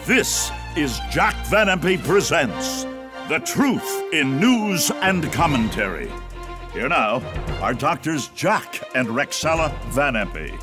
This is Jack Van Impe Presents The Truth in News and Commentary. Here now are Doctors Jack and Rexella Van Impe.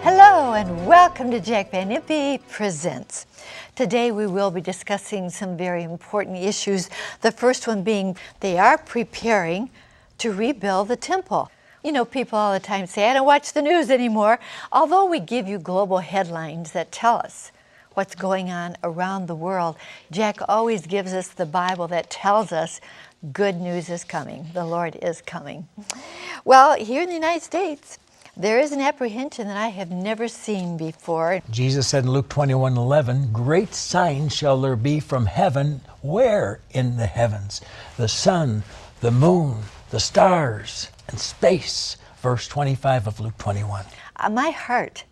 Hello and welcome to Jack Van Impe Presents. Today we will be discussing some very important issues. The first one being they are preparing to rebuild the temple. You know, people all the time say, I don't watch the news anymore. Although we give you global headlines that tell us what's going on around the world, Jack always gives us the Bible that tells us good news is coming. The Lord is coming. Well, here in the United States, there is an apprehension that I have never seen before. Jesus said in Luke 21:11, great signs shall there be from heaven. Where in the heavens? The sun, the moon, the stars, and space. Verse 25 of Luke 21. My heart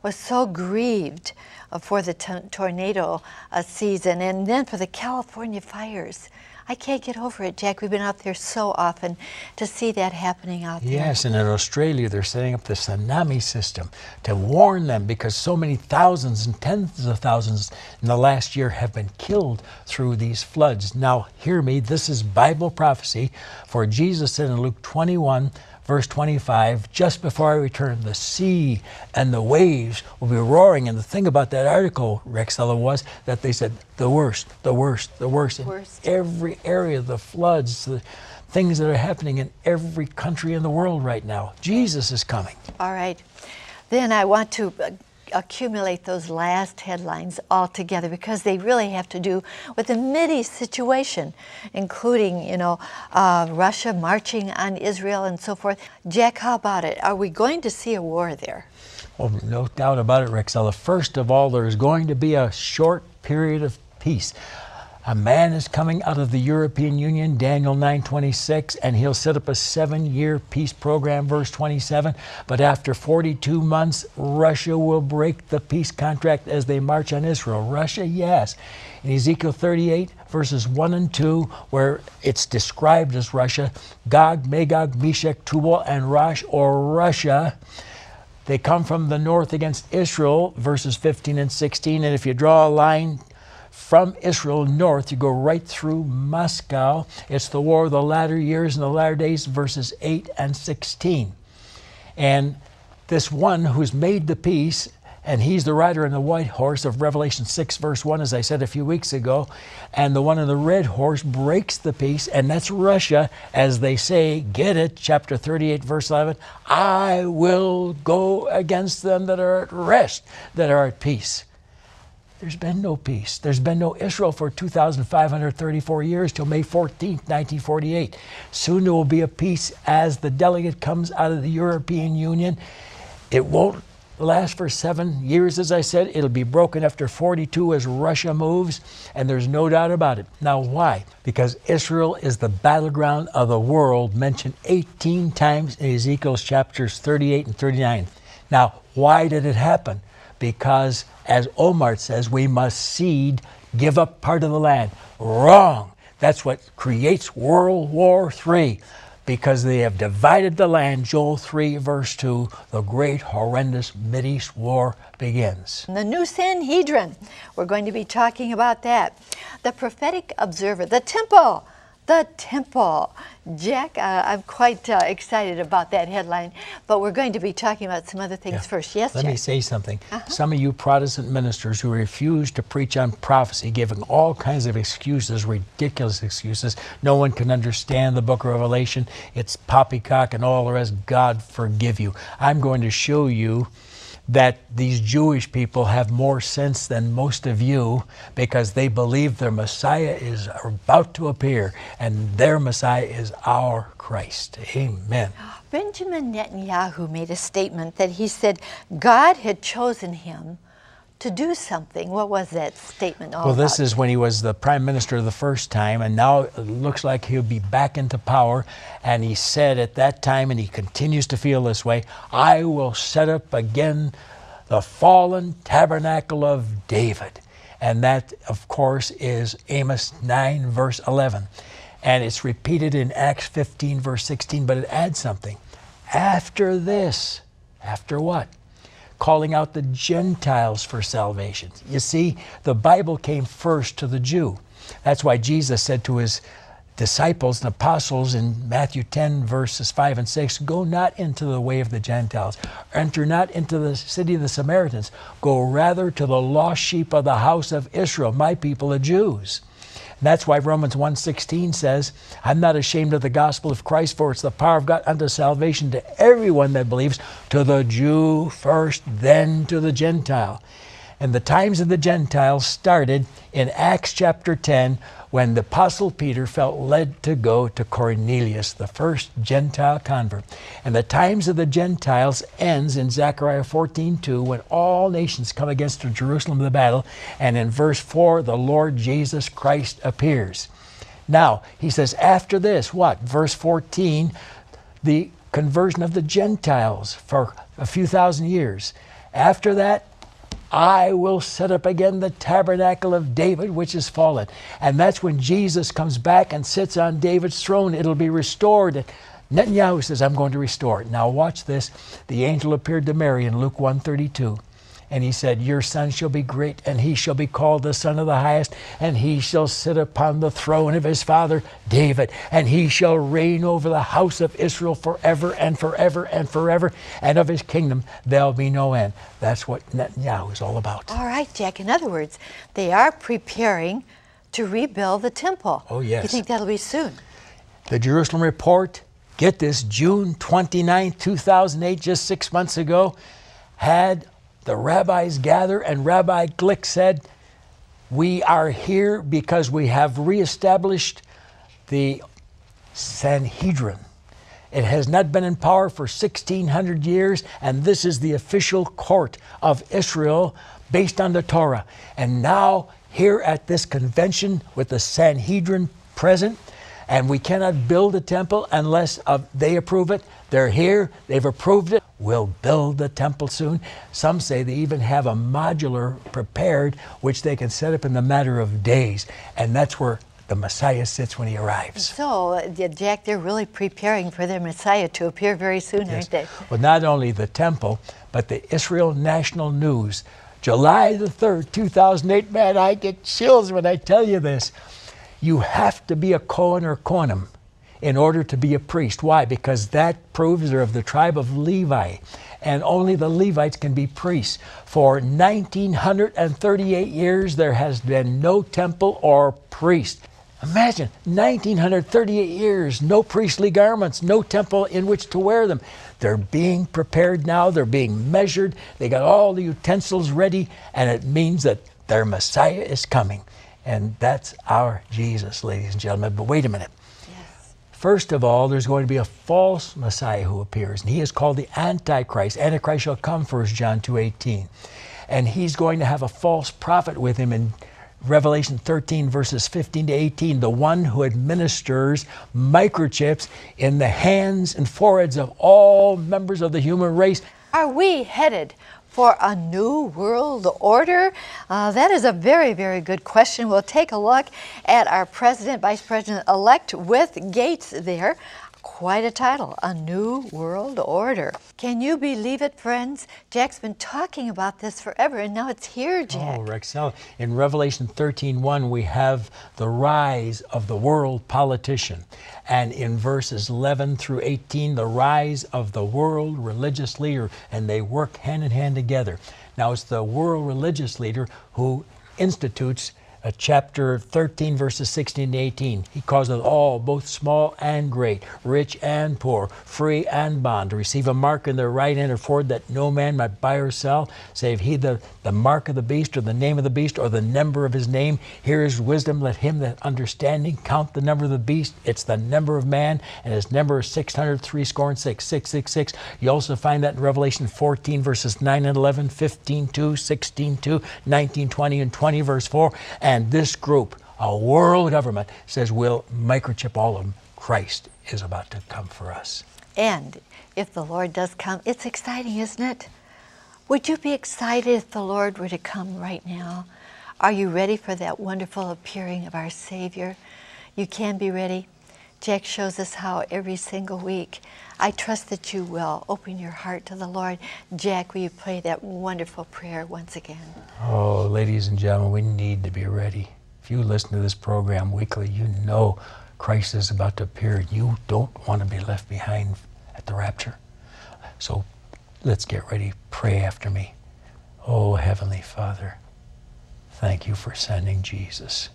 was so grieved for the tornado season and then for the California fires. I can't get over it, Jack. We've been out there so often to see that happening out there. Yes, and in Australia, they're setting up the tsunami system to warn them because so many thousands and tens of thousands in the last year have been killed through these floods. Now, hear me. This is Bible prophecy. For Jesus said in Luke 21, Verse 25, just before I return, the sea and the waves will be roaring. And the thing about that article, Rexella, was that they said the worst. In every area, the floods, the things that are happening in every country in the world right now. Jesus is coming. All right. Then I want to accumulate those last headlines all together because they really have to do with the Mideast situation, including, Russia marching on Israel and so forth. Jack, how about it? Are we going to see a war there? Oh, no doubt about it, Rexella. First of all, there's going to be a short period of peace. A man is coming out of the European Union, Daniel 9:26, and he'll set up a 7-year peace program, verse 27. But after 42 months, Russia will break the peace contract as they march on Israel. Russia, yes. In Ezekiel 38, verses 1 and 2, where it's described as Russia, Gog, Magog, Meshech, Tubal, and Rosh, or Russia, they come from the north against Israel, verses 15 and 16. And if you draw a line from Israel north, you go right through Moscow. It's the war of the latter years and the latter days, verses 8 and 16. And this one who's made the peace, and he's the rider on the white horse of Revelation 6, verse 1, as I said a few weeks ago, and the one on the red horse breaks the peace, and that's Russia, as they say, get it, chapter 38, verse 11, I will go against them that are at rest, that are at peace. There's been no peace. There's been no Israel for 2,534 years till May 14th, 1948. Soon there will be a peace as the delegate comes out of the European Union. It won't last for 7 years, as I said. It'll be broken after 42 as Russia moves, and there's no doubt about it. Now, why? Because Israel is the battleground of the world, mentioned 18 times in Ezekiel's chapters 38 and 39. Now, why did it happen? Because, as Omar says, we must cede, give up part of the land. Wrong. That's what creates World War III. Because they have divided the land, Joel 3, verse 2, the great, horrendous Mideast war begins. The new Sanhedrin, we're going to be talking about that. The prophetic observer, the temple. Jack, I'm quite excited about that headline, but we're going to be talking about some other things first. Yes, Let Jack? me say something. Some of you Protestant ministers who refuse to preach on prophecy, giving all kinds of excuses, ridiculous excuses. No one can understand the book of Revelation. It's poppycock and all the rest. God forgive you. I'm going to show you that these Jewish people have more sense than most of you because they believe their Messiah is about to appear, and their Messiah is our Christ. Amen. Benjamin Netanyahu made a statement that he said God had chosen him to do something. What was that statement all about? Well, this is when he was the prime minister the first time, and now it looks like he'll be back into power. And he said at that time, and he continues to feel this way, I will set up again the fallen tabernacle of David. And that, of course, is Amos 9, verse 11. And it's repeated in Acts 15, verse 16, but it adds something. After this, after what? Calling out the Gentiles for salvation. You see, the Bible came first to the Jew. That's why Jesus said to his disciples and apostles in Matthew 10, verses 5 and 6, go not into the way of the Gentiles, enter not into the city of the Samaritans, go rather to the lost sheep of the house of Israel, my people, the Jews. And that's why Romans 1:16 says, I'm not ashamed of the gospel of Christ, for it's the power of God unto salvation to everyone that believes, to the Jew first, then to the Gentile. And the times of the Gentiles started in Acts chapter 10, when the Apostle Peter felt led to go to Cornelius, the first Gentile convert. And the times of the Gentiles ends in Zechariah 14:2, when all nations come against Jerusalem in the battle. And in verse 4, the Lord Jesus Christ appears. Now, he says, after this, what? Verse 14, the conversion of the Gentiles for a few thousand years. After that, I will set up again the tabernacle of David, which is fallen. And that's when Jesus comes back and sits on David's throne. It'll be restored. Netanyahu says, I'm going to restore it. Now watch this. The angel appeared to Mary in Luke 1:32. And he said, your son shall be great, and he shall be called the Son of the Highest, and he shall sit upon the throne of his father David, and he shall reign over the house of Israel forever and forever and forever, and of his kingdom there'll be no end. That's what Netanyahu is all about. All right, Jack. In other words, they are preparing to rebuild the temple. Oh, yes. You think that'll be soon? The Jerusalem Report, get this, June 29, 2008, just 6 months ago, had the rabbis gather, and Rabbi Glick said, we are here because we have reestablished the Sanhedrin. It has not been in power for 1,600 years, and this is the official court of Israel based on the Torah. And now, here at this convention with the Sanhedrin present, and we cannot build a temple unless they approve it. They're here, they've approved it. We'll build the temple soon. Some say they even have a modular prepared, which they can set up in the matter of days. And that's where the Messiah sits when he arrives. So, Jack, they're really preparing for their Messiah to appear very soon, aren't they? Well, not only the temple, but the Israel National News. July the 3rd, 2008. Man, I get chills when I tell you this. You have to be a Cohen or Kohanim in order to be a priest. Why? Because that proves they're of the tribe of Levi. And only the Levites can be priests. For 1,938 years, there has been no temple or priest. Imagine, 1,938 years, no priestly garments, no temple in which to wear them. They're being prepared now. They're being measured. They got all the utensils ready. And it means that their Messiah is coming. And that's our Jesus, ladies and gentlemen. But wait a minute. Yes. First of all, there's going to be a false Messiah who appears, and he is called the Antichrist. Antichrist shall come, 1 John 2:18. And he's going to have a false prophet with him in Revelation 13, verses 15 to 18, the one who administers microchips in the hands and foreheads of all members of the human race. Are we headed for a new world order? That is a very, very good question. We'll take a look at our president, vice president-elect with Gates there. Quite a title, A New World Order. Can you believe it, friends? Jack's been talking about this forever, and now it's here, Jack. Oh, Rexella. In Revelation 13:1, we have the rise of the world politician. And in verses 11 through 18, the rise of the world religious leader, and they work hand in hand together. Now, it's the world religious leader who institutes chapter 13, verses 16 to 18. He causes all, both small and great, rich and poor, free and bond, to receive a mark in their right hand or forehead, that no man might buy or sell, save he the mark of the beast, or the name of the beast, or the number of his name. Here is wisdom. Let him that understanding count the number of the beast. It's the number of man, and his number is 666. You also find that in Revelation 14, verses 9 and 11, 15:2, 16:2, 19:20, and 20, verse 4. And this group, a world government, says we'll microchip all of them. Christ is about to come for us. And if the Lord does come, it's exciting, isn't it? Would you be excited if the Lord were to come right now? Are you ready for that wonderful appearing of our Savior? You can be ready. Jack shows us how every single week. I trust that you will open your heart to the Lord. Jack, will you pray that wonderful prayer once again? Oh, ladies and gentlemen, we need to be ready. If you listen to this program weekly, you know Christ is about to appear. You don't want to be left behind at the rapture. So let's get ready. Pray after me. Oh, Heavenly Father, thank you for sending Jesus.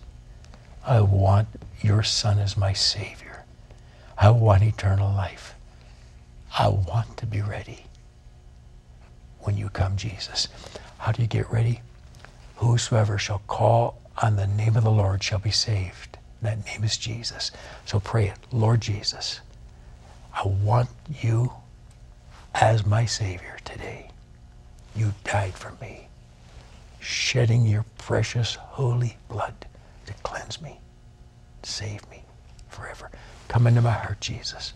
I want your Son as my Savior. I want eternal life. I want to be ready when you come, Jesus. How do you get ready? Whosoever shall call on the name of the Lord shall be saved. That name is Jesus. So pray it. Lord Jesus, I want you as my Savior today. You died for me, shedding your precious holy blood to cleanse me, save me forever. Come into my heart, Jesus.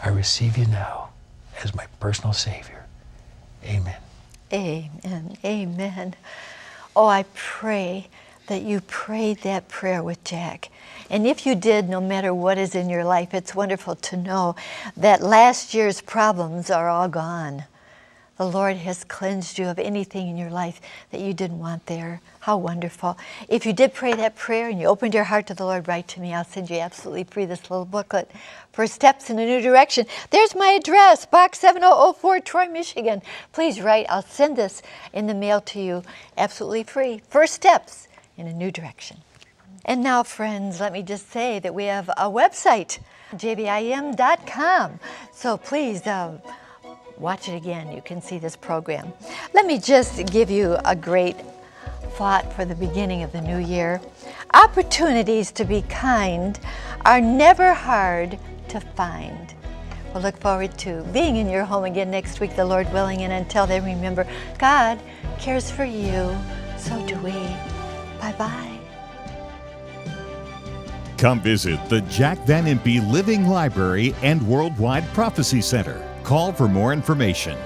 I receive you now as my personal Savior. Amen. Amen. Amen. Oh, I pray that you prayed that prayer with Jack. And if you did, no matter what is in your life, it's wonderful to know that last year's problems are all gone. The Lord has cleansed you of anything in your life that you didn't want there. How wonderful. If you did pray that prayer and you opened your heart to the Lord, write to me. I'll send you absolutely free this little booklet, First Steps in a New Direction. There's my address, Box 7004, Troy, Michigan. Please write. I'll send this in the mail to you absolutely free. First Steps in a New Direction. And now, friends, let me just say that we have a website, jbim.com. So please, watch it again. You can see this program. Let me just give you a great thought for the beginning of the new year. Opportunities to be kind are never hard to find. We'll look forward to being in your home again next week, the Lord willing. And until then, remember, God cares for you. So do we. Bye-bye. Come visit the Jack Van Impe Living Library and Worldwide Prophecy Center. Call for more information.